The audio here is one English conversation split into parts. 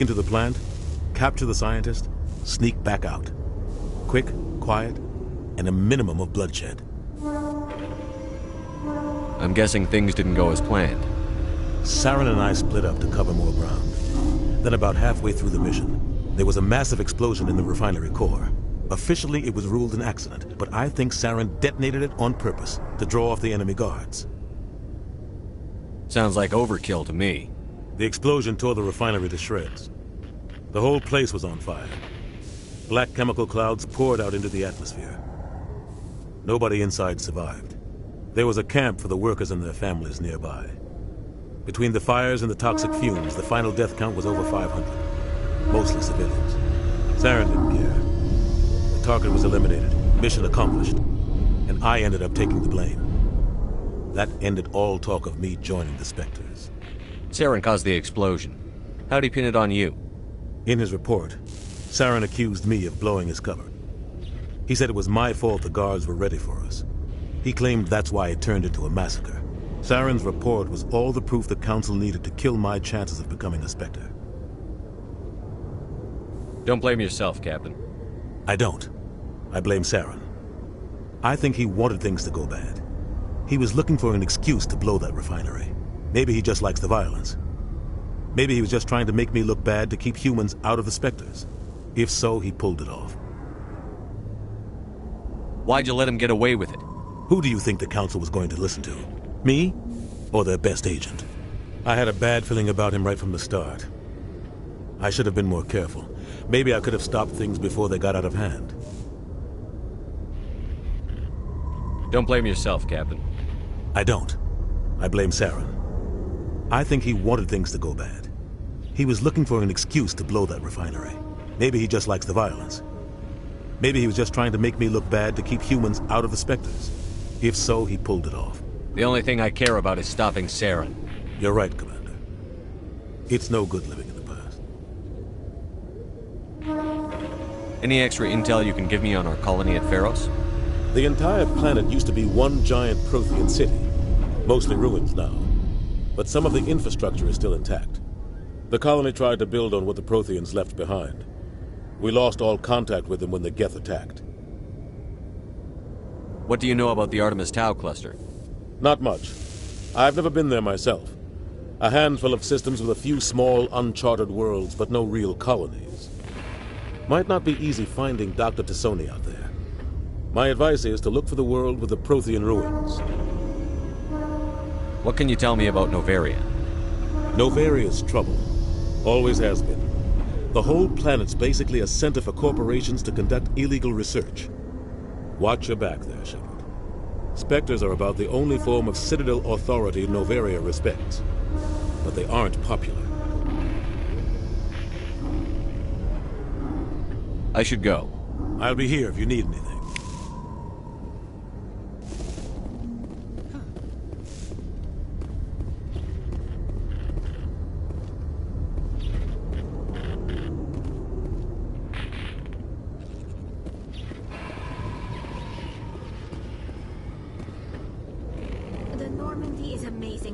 Into the plant, capture the scientist, sneak back out. Quick, quiet, and a minimum of bloodshed. I'm guessing things didn't go as planned. Saren and I split up to cover more ground. Then about halfway through the mission, there was a massive explosion in the refinery core. Officially, it was ruled an accident, but I think Saren detonated it on purpose to draw off the enemy guards. Sounds like overkill to me. The explosion tore the refinery to shreds. The whole place was on fire. Black chemical clouds poured out into the atmosphere. Nobody inside survived. There was a camp for the workers and their families nearby. Between the fires and the toxic fumes, the final death count was over 500. Mostly civilians. Saren didn't care. The target was eliminated, mission accomplished, and I ended up taking the blame. That ended all talk of me joining the Spectres. Saren caused the explosion. How'd he pin it on you? In his report, Saren accused me of blowing his cover. He said it was my fault the guards were ready for us. He claimed that's why it turned into a massacre. Saren's report was all the proof the Council needed to kill my chances of becoming a Spectre. Don't blame yourself, Captain. I don't. I blame Saren. I think he wanted things to go bad. He was looking for an excuse to blow that refinery. Maybe he just likes the violence. Maybe he was just trying to make me look bad to keep humans out of the Spectres. If so, he pulled it off. Why'd you let him get away with it? Who do you think the Council was going to listen to? Me? Or their best agent? I had a bad feeling about him right from the start. I should have been more careful. Maybe I could have stopped things before they got out of hand. Don't blame yourself, Captain. I don't. I blame Saren. I think he wanted things to go bad. He was looking for an excuse to blow that refinery. Maybe he just likes the violence. Maybe he was just trying to make me look bad to keep humans out of the Spectres. If so, he pulled it off. The only thing I care about is stopping Saren. You're right, Commander. It's no good living in the past. Any extra intel you can give me on our colony at Feros? The entire planet used to be one giant Prothean city. Mostly ruins now. But some of the infrastructure is still intact. The colony tried to build on what the Protheans left behind. We lost all contact with them when the Geth attacked. What do you know about the Artemis Tau cluster? Not much. I've never been there myself. A handful of systems with a few small, uncharted worlds, but no real colonies. Might not be easy finding Dr. T'Soni out there. My advice is to look for the world with the Prothean ruins. What can you tell me about Noveria? Novaria's trouble. Always has been. The whole planet's basically a center for corporations to conduct illegal research. Watch your back there, Shepard. Spectres are about the only form of Citadel authority Noveria respects. But they aren't popular. I should go. I'll be here if you need anything.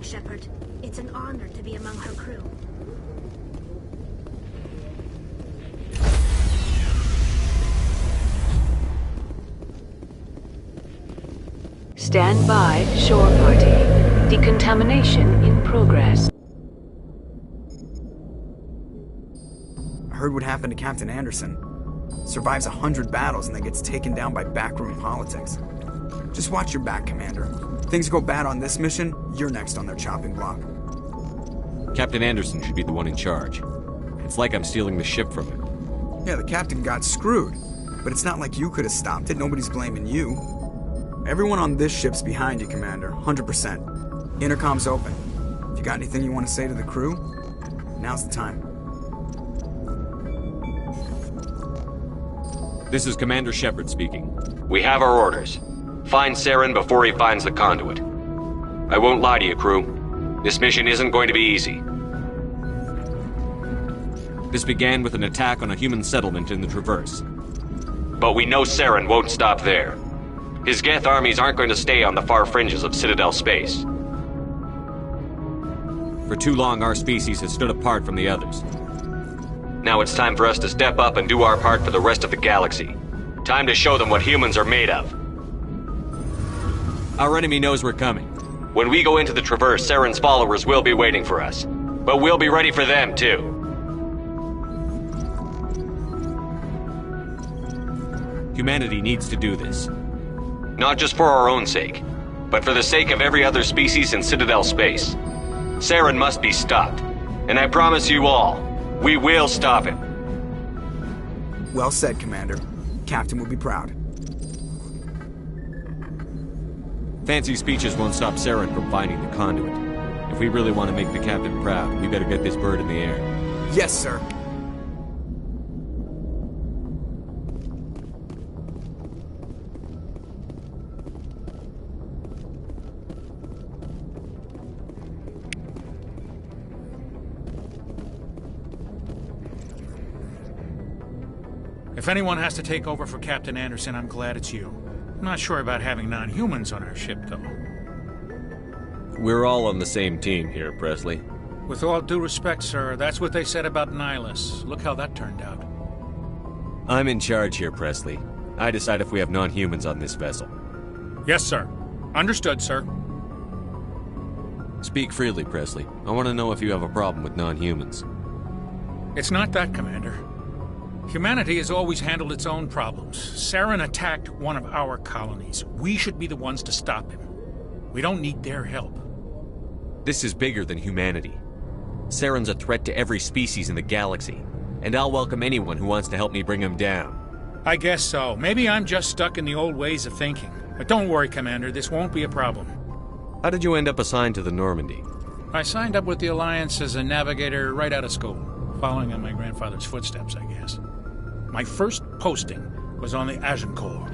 Shepard. It's an honor to be among her crew. Stand by, shore party. Decontamination in progress. I heard what happened to Captain Anderson. Survives 100 battles and then gets taken down by backroom politics. Just watch your back, Commander. If things go bad on this mission, you're next on their chopping block. Captain Anderson should be the one in charge. It's like I'm stealing the ship from him. Yeah, the captain got screwed. But it's not like you could have stopped it. Nobody's blaming you. Everyone on this ship's behind you, Commander. 100%. Intercom's open. If you got anything you want to say to the crew, now's the time. This is Commander Shepard speaking. We have our orders. Find Saren before he finds the conduit. I won't lie to you, crew. This mission isn't going to be easy. This began with an attack on a human settlement in the Traverse. But we know Saren won't stop there. His Geth armies aren't going to stay on the far fringes of Citadel space. For too long, our species has stood apart from the others. Now it's time for us to step up and do our part for the rest of the galaxy. Time to show them what humans are made of. Our enemy knows we're coming. When we go into the Traverse, Saren's followers will be waiting for us. But we'll be ready for them, too. Humanity needs to do this. Not just for our own sake, but for the sake of every other species in Citadel space. Saren must be stopped. And I promise you all, we will stop him. Well said, Commander. Captain will be proud. Fancy speeches won't stop Saren from finding the conduit. If we really want to make the captain proud, we better get this bird in the air. Yes, sir. If anyone has to take over for Captain Anderson, I'm glad it's you. I'm not sure about having non-humans on our ship, though. We're all on the same team here, Presley. With all due respect, sir, that's what they said about Nihilus. Look how that turned out. I'm in charge here, Presley. I decide if we have non-humans on this vessel. Yes, sir. Understood, sir. Speak freely, Presley. I want to know if you have a problem with non-humans. It's not that, Commander. Humanity has always handled its own problems. Saren attacked one of our colonies. We should be the ones to stop him. We don't need their help. This is bigger than humanity. Saren's a threat to every species in the galaxy, and I'll welcome anyone who wants to help me bring him down. I guess so. Maybe I'm just stuck in the old ways of thinking. But don't worry, Commander, this won't be a problem. How did you end up assigned to the Normandy? I signed up with the Alliance as a navigator right out of school, following in my grandfather's footsteps, I guess. My first posting was on the Agincourt.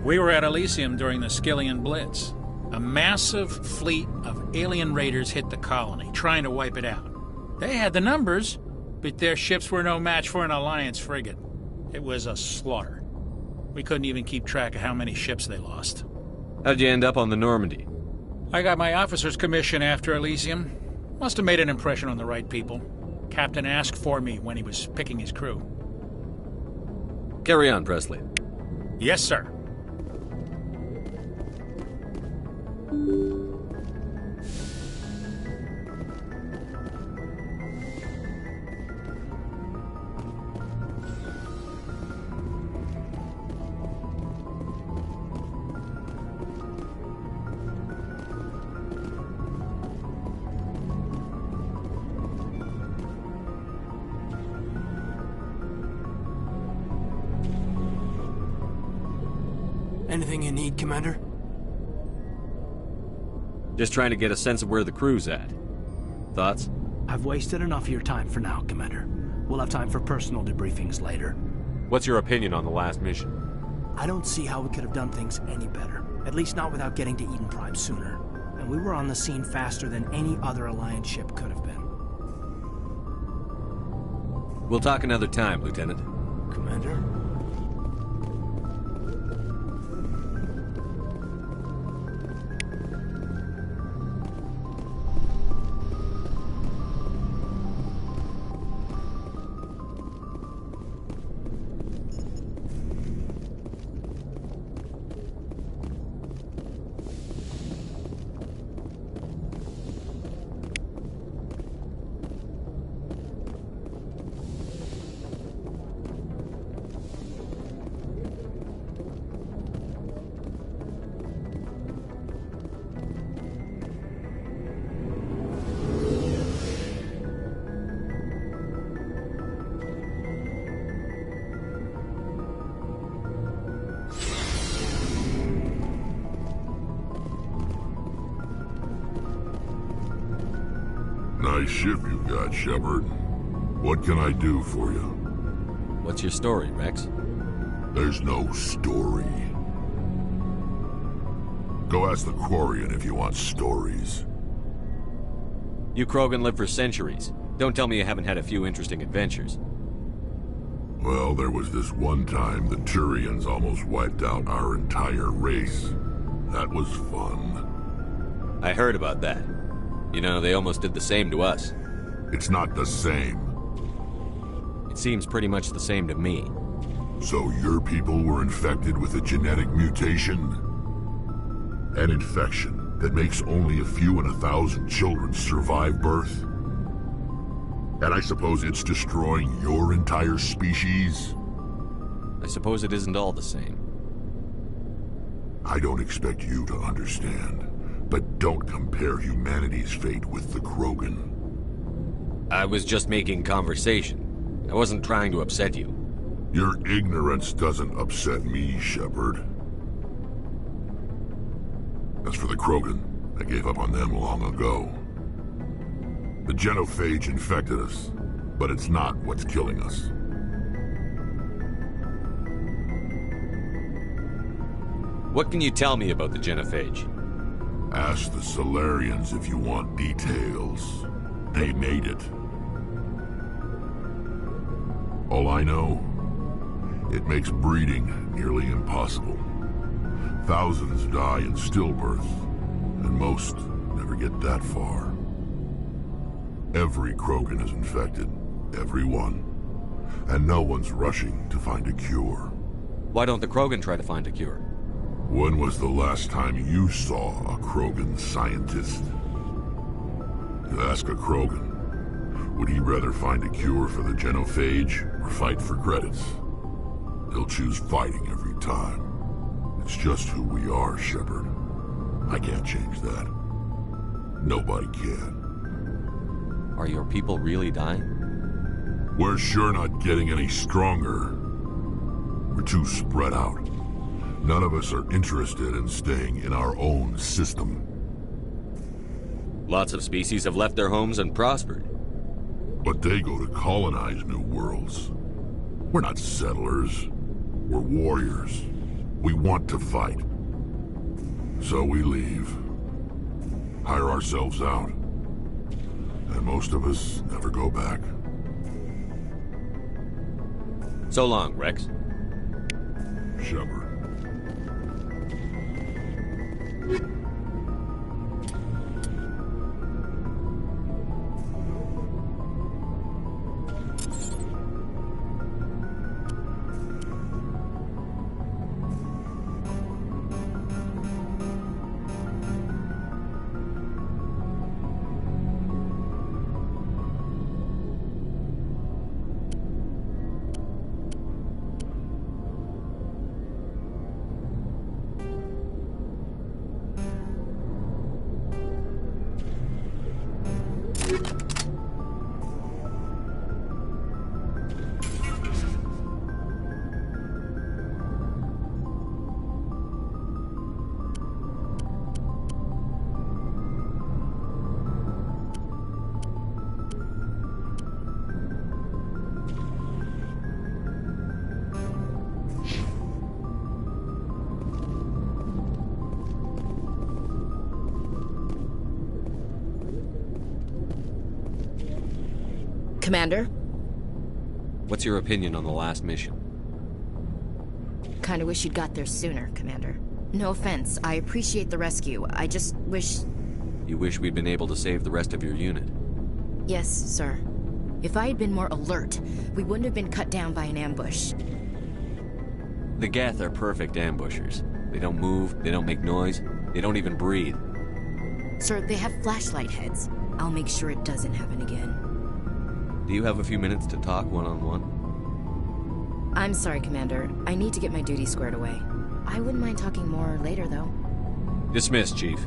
We were at Elysium during the Skillian Blitz. A massive fleet of alien raiders hit the colony, trying to wipe it out. They had the numbers, but their ships were no match for an Alliance frigate. It was a slaughter. We couldn't even keep track of how many ships they lost. How'd you end up on the Normandy? I got my officer's commission after Elysium. Must have made an impression on the right people. Captain asked for me when he was picking his crew. Carry on, Presley. Yes, sir. Anything you need, Commander? Just trying to get a sense of where the crew's at. Thoughts? I've wasted enough of your time for now, Commander. We'll have time for personal debriefings later. What's your opinion on the last mission? I don't see how we could have done things any better. At least not without getting to Eden Prime sooner. And we were on the scene faster than any other Alliance ship could have been. We'll talk another time, Lieutenant. Commander? Nice ship you got, Shepard. What can I do for you? What's your story, Rex? There's no story. Go ask the Quarian if you want stories. You Krogan lived for centuries. Don't tell me you haven't had a few interesting adventures. Well, there was this one time the Turians almost wiped out our entire race. That was fun. I heard about that. You know, they almost did the same to us. It's not the same. It seems pretty much the same to me. So your people were infected with a genetic mutation? An infection that makes only a few in 1,000 children survive birth? And I suppose it's destroying your entire species? I suppose it isn't all the same. I don't expect you to understand, but don't compare humanity's fate with the Krogan. I was just making conversation. I wasn't trying to upset you. Your ignorance doesn't upset me, Shepard. As for the Krogan, I gave up on them long ago. The genophage infected us, but it's not what's killing us. What can you tell me about the genophage? Ask the Solarians if you want details. They made it. All I know, it makes breeding nearly impossible. Thousands die in stillbirth, and most never get that far. Every Krogan is infected, every one. And no one's rushing to find a cure. Why don't the Krogan try to find a cure? When was the last time you saw a Krogan scientist? You ask a Krogan, would he rather find a cure for the genophage or fight for credits? He'll choose fighting every time. It's just who we are, Shepard. I can't change that. Nobody can. Are your people really dying? We're sure not getting any stronger. We're too spread out. None of us are interested in staying in our own system. Lots of species have left their homes and prospered. But they go to colonize new worlds. We're not settlers. We're warriors. We want to fight. So we leave. Hire ourselves out. And most of us never go back. So long, Rex. Shepard. Commander? What's your opinion on the last mission? Kinda wish you'd got there sooner, Commander. No offense, I appreciate the rescue. I just wish... You wish we'd been able to save the rest of your unit? Yes, sir. If I had been more alert, we wouldn't have been cut down by an ambush. The Geth are perfect ambushers. They don't move, they don't make noise, they don't even breathe. Sir, they have flashlight heads. I'll make sure it doesn't happen again. Do you have a few minutes to talk one-on-one? I'm sorry, Commander. I need to get my duty squared away. I wouldn't mind talking more later, though. Dismissed, Chief.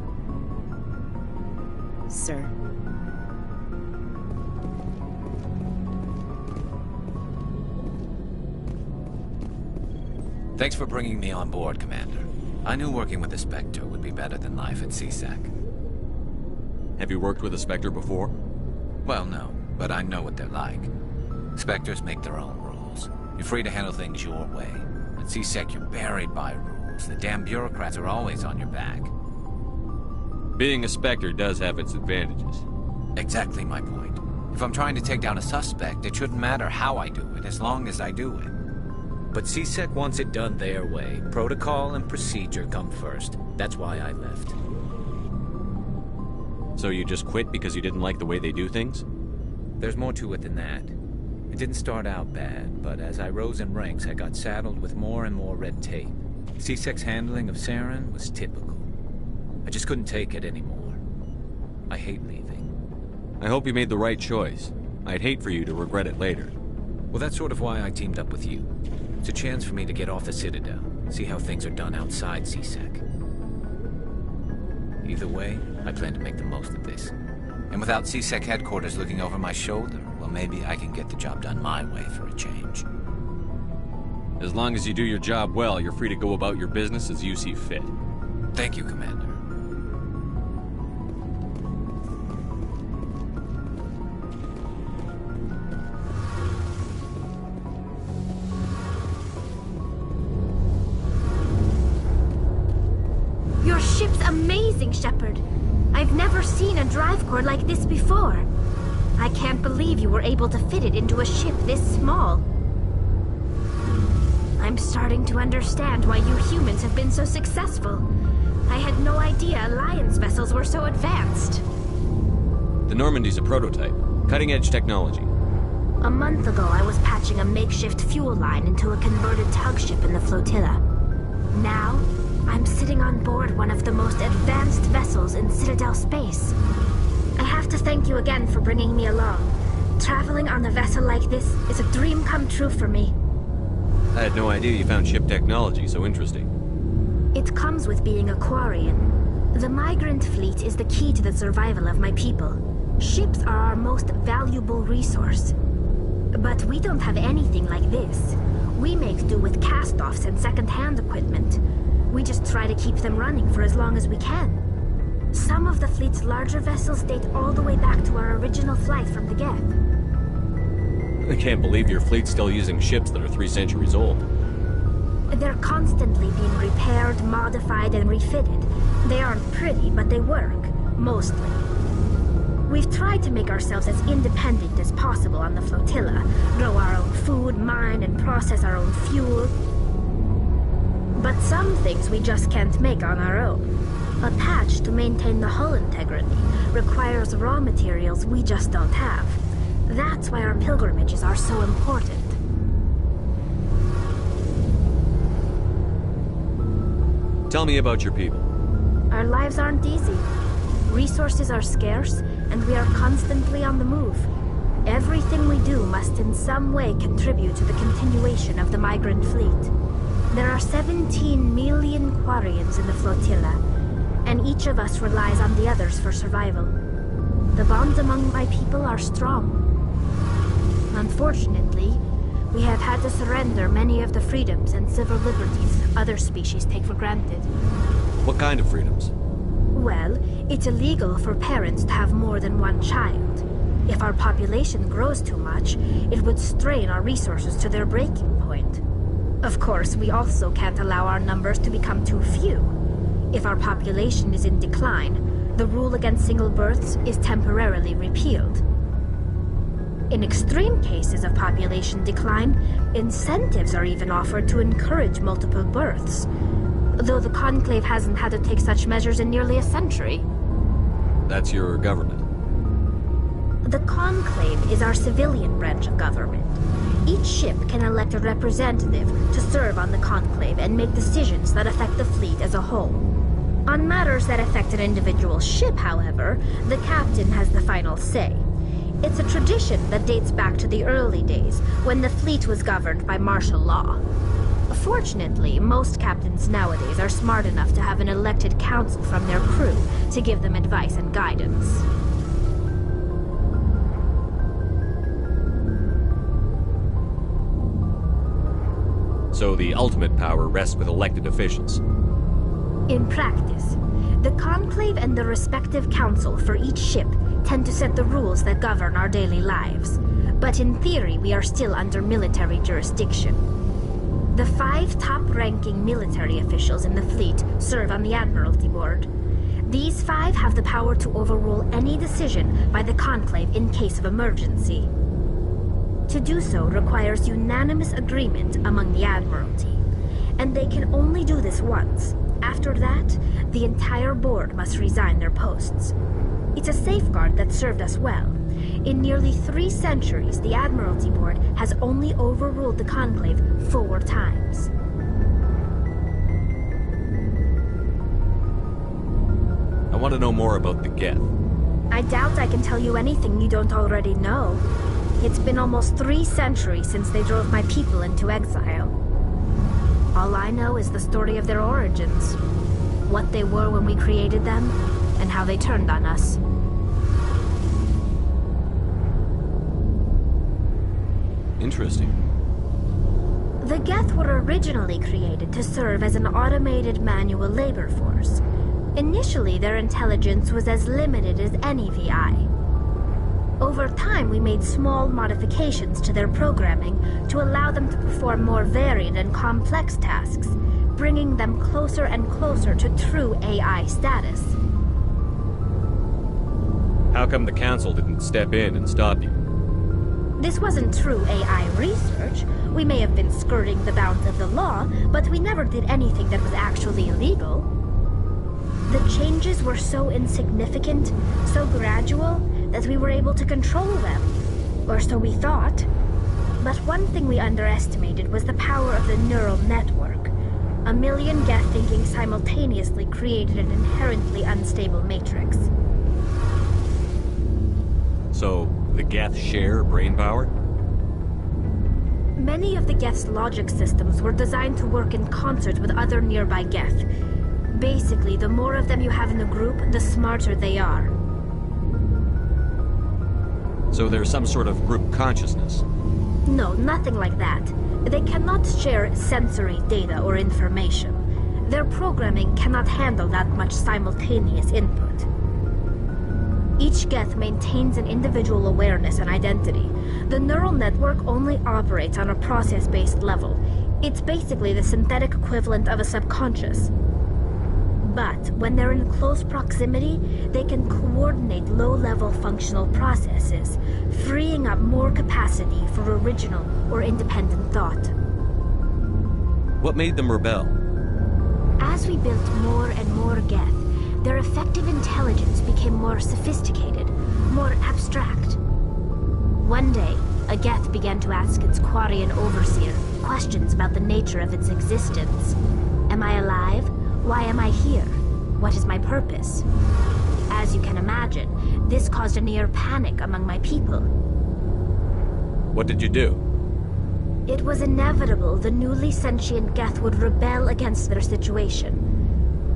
Sir. Thanks for bringing me on board, Commander. I knew working with the Spectre would be better than life at C-Sec. Have you worked with a Spectre before? Well, no, but I know what they're like. Spectres make their own rules. You're free to handle things your way. At C-Sec, you're buried by rules. The damn bureaucrats are always on your back. Being a Spectre does have its advantages. Exactly my point. If I'm trying to take down a suspect, it shouldn't matter how I do it, as long as I do it. But C-Sec wants it done their way. Protocol and procedure come first. That's why I left. So you just quit because you didn't like the way they do things? There's more to it than that. It didn't start out bad, but as I rose in ranks, I got saddled with more and more red tape. C-Sec's handling of Saren was typical. I just couldn't take it anymore. I hate leaving. I hope you made the right choice. I'd hate for you to regret it later. Well, that's sort of why I teamed up with you. It's a chance for me to get off the Citadel, see how things are done outside C-Sec. Either way, I plan to make the most of this. And without C-Sec headquarters looking over my shoulder, well, maybe I can get the job done my way for a change. As long as you do your job well, you're free to go about your business as you see fit. Thank you, Commander. Your ship's amazing, Shepard. I've never seen a drive core like this before. I can't believe you were able to fit it into a ship this small. I'm starting to understand why you humans have been so successful. I had no idea Alliance vessels were so advanced. The Normandy's a prototype. Cutting-edge technology. A month ago, I was patching a makeshift fuel line into a converted tug ship in the flotilla. Now, I'm sitting on board one of the most advanced vessels in Citadel space. I have to thank you again for bringing me along. Traveling on a vessel like this is a dream come true for me. I had no idea you found ship technology so interesting. It comes with being a Quarian. The migrant fleet is the key to the survival of my people. Ships are our most valuable resource. But we don't have anything like this. We make do with cast-offs and second-hand equipment. We just try to keep them running for as long as we can. Some of the fleet's larger vessels date all the way back to our original flight from the Geth. I can't believe your fleet's still using ships that are 3 centuries old. They're constantly being repaired, modified, and refitted. They aren't pretty, but they work. Mostly. We've tried to make ourselves as independent as possible on the flotilla. Grow our own food, mine, and process our own fuel. But some things we just can't make on our own. A patch to maintain the hull integrity requires raw materials we just don't have. That's why our pilgrimages are so important. Tell me about your people. Our lives aren't easy. Resources are scarce, and we are constantly on the move. Everything we do must in some way contribute to the continuation of the migrant fleet. There are 17 million Quarians in the flotilla, and each of us relies on the others for survival. The bonds among my people are strong. Unfortunately, we have had to surrender many of the freedoms and civil liberties other species take for granted. What kind of freedoms? Well, it's illegal for parents to have more than one child. If our population grows too much, it would strain our resources to their breaking point. Of course, we also can't allow our numbers to become too few. If our population is in decline, the rule against single births is temporarily repealed. In extreme cases of population decline, incentives are even offered to encourage multiple births, though the Conclave hasn't had to take such measures in nearly a century. That's your government. The Conclave is our civilian branch of government. Each ship can elect a representative to serve on the Conclave and make decisions that affect the fleet as a whole. On matters that affect an individual ship, however, the captain has the final say. It's a tradition that dates back to the early days, when the fleet was governed by martial law. Fortunately, most captains nowadays are smart enough to have an elected council from their crew to give them advice and guidance. So the ultimate power rests with elected officials. In practice, the Conclave and the respective council for each ship tend to set the rules that govern our daily lives. But in theory, we are still under military jurisdiction. The 5 top-ranking military officials in the fleet serve on the Admiralty Board. These 5 have the power to overrule any decision by the Conclave in case of emergency. To do so requires unanimous agreement among the Admiralty, and they can only do this once. After that, the entire board must resign their posts. It's a safeguard that served us well, In nearly 3 centuries, the Admiralty Board has only overruled the Conclave 4 times. I want to know more about the Geth. I doubt I can tell you anything you don't already know. It's been almost 3 centuries since they drove my people into exile. All I know is the story of their origins. What they were when we created them, and how they turned on us. Interesting. The Geth were originally created to serve as an automated manual labor force. Initially, their intelligence was as limited as any VI. Over time, we made small modifications to their programming to allow them to perform more varied and complex tasks, bringing them closer and closer to true AI status. How come the Council didn't step in and stop you? This wasn't true AI research. We may have been skirting the bounds of the law, but we never did anything that was actually illegal. The changes were so insignificant, so gradual, that we were able to control them. Or so we thought. But one thing we underestimated was the power of the neural network. A million Geth thinking simultaneously created an inherently unstable matrix. So, the Geth share brainpower? Many of the Geth's logic systems were designed to work in concert with other nearby Geth. Basically, the more of them you have in the group, the smarter they are. So there's some sort of group consciousness? No, nothing like that. They cannot share sensory data or information. Their programming cannot handle that much simultaneous input. Each Geth maintains an individual awareness and identity. The neural network only operates on a process-based level. It's basically the synthetic equivalent of a subconscious. But when they're in close proximity, they can coordinate low-level functional processes, freeing up more capacity for original or independent thought. What made them rebel? As we built more and more Geth, their effective intelligence became more sophisticated, more abstract. One day, a Geth began to ask its Quarian overseer questions about the nature of its existence. Am I alive? Why am I here? What is my purpose? As you can imagine, this caused a near panic among my people. What did you do? It was inevitable the newly sentient Geth would rebel against their situation.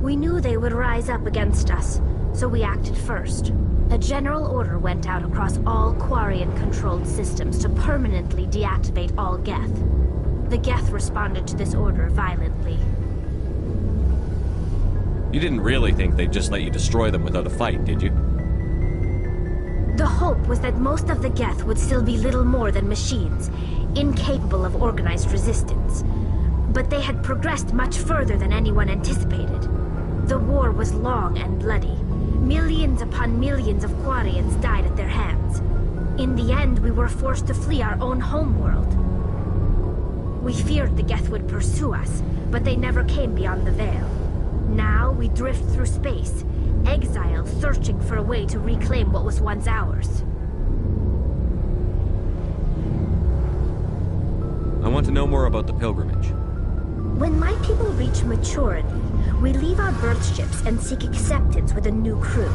We knew they would rise up against us, so we acted first. A general order went out across all Quarian-controlled systems to permanently deactivate all Geth. The Geth responded to this order violently. You didn't really think they'd just let you destroy them without a fight, did you? The hope was that most of the Geth would still be little more than machines, incapable of organized resistance. But they had progressed much further than anyone anticipated. The war was long and bloody. Millions upon millions of Quarians died at their hands. In the end, we were forced to flee our own homeworld. We feared the Geth would pursue us, but they never came beyond the Veil. Now we drift through space, exile, searching for a way to reclaim what was once ours. I want to know more about the pilgrimage. When my people reach maturity, we leave our birth ships and seek acceptance with a new crew.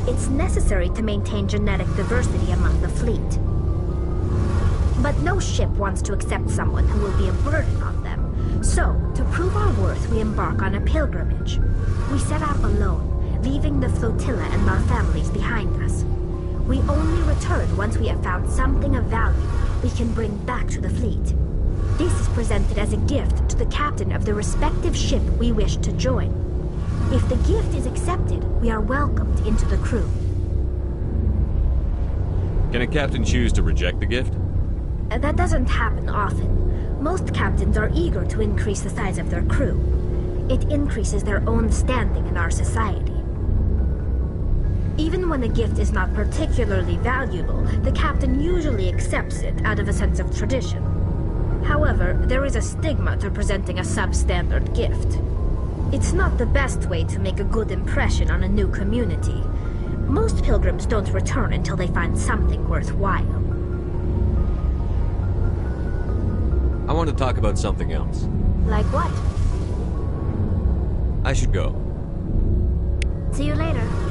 It's necessary to maintain genetic diversity among the fleet. But no ship wants to accept someone who will be a burden on them. So, to prove our worth, we embark on a pilgrimage. We set out alone, leaving the flotilla and our families behind us. We only return once we have found something of value we can bring back to the fleet. This is presented as a gift to the captain of the respective ship we wish to join. If the gift is accepted, we are welcomed into the crew. Can a captain choose to reject the gift? That doesn't happen often. Most captains are eager to increase the size of their crew. It increases their own standing in our society. Even when the gift is not particularly valuable, the captain usually accepts it out of a sense of tradition. However, there is a stigma to presenting a substandard gift. It's not the best way to make a good impression on a new community. Most pilgrims don't return until they find something worthwhile. I want to talk about something else. Like what? I should go. See you later.